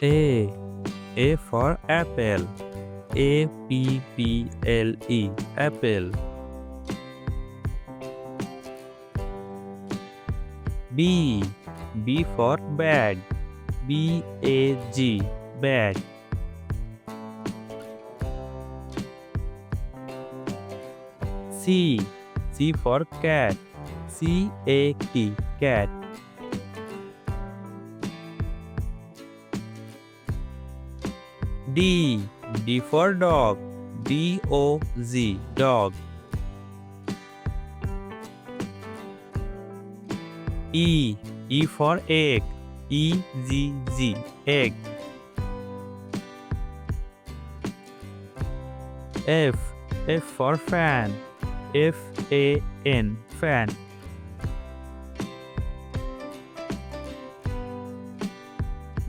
A. A for apple. A-P-P-L-E. Apple. B. B for bag. B-A-G. Bag. C. C for cat. C-A-T. Cat. D. D for dog. D-O-Z. Dog. E. E for egg. E-Z-Z. Egg. F. F for fan. F-A-N. Fan.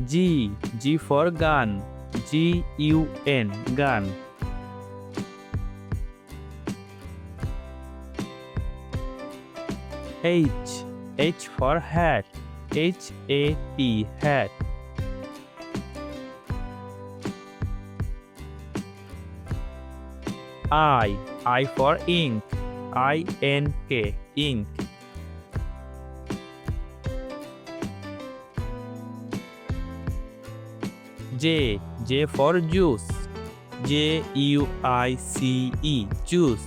G. G for gun. G-U-N. Gun. H. H for hat. H-A-T. Hat. I. I for ink. I-N-K. Ink. J. J for juice. J-U-I-C-E. Juice.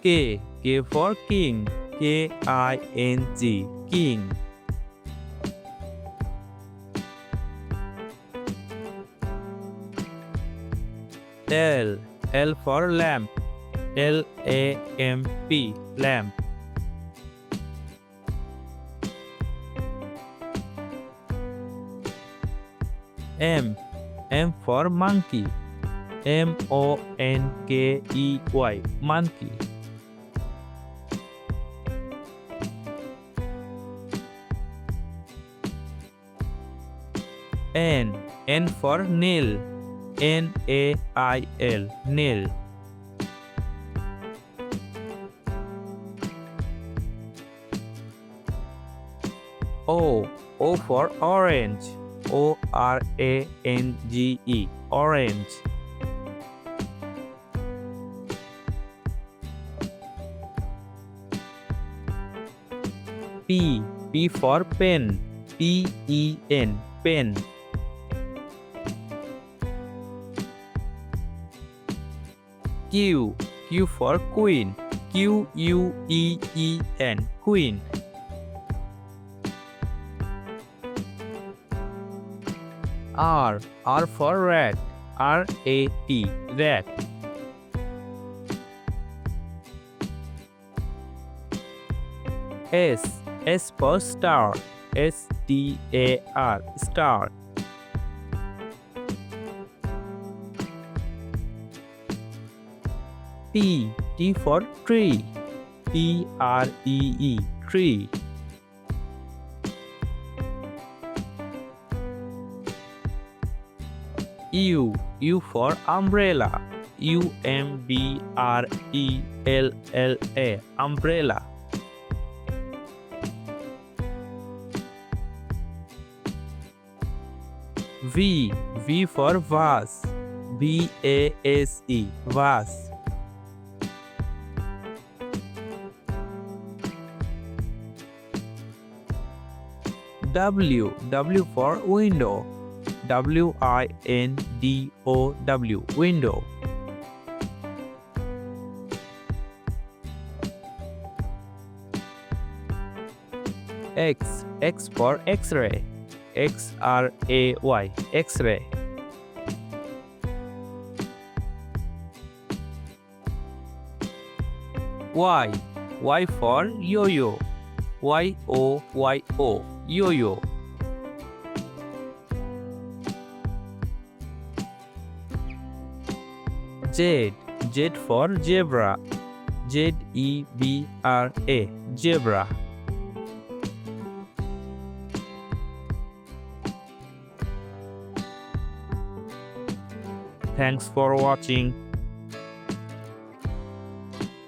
K. K for king. K-I-N-G. King. L. L for lamp. L-A-M-P. Lamp. M. M for monkey. M-O-N-K-E-Y. Monkey. N. N for nail. N-A-I-L. Nail. O. O for orange. O-R-A-N-G-E. Orange. P. P for pen. P-E-N. Pen. Q. Q for queen. Q-U-E-E-N. Queen. R. R for rat. R-A-T. Rat. S. S for star. S-T-A-R. Star. T. T for tree. T-R-E-E. Tree. U. U for umbrella. U-M-B-R-E-L-L-A. Umbrella. V. V for vase. V-A-S-E. Vase. W. W for window. W-I-N-D-O-W. Window. X. X for X-ray. X-R-A-Y. X-ray. Y. Y for yo-yo. Y-O-Y-O. Yo-yo. Z. Z for zebra. Z-E-B-R-A. Zebra. Thanks for watching.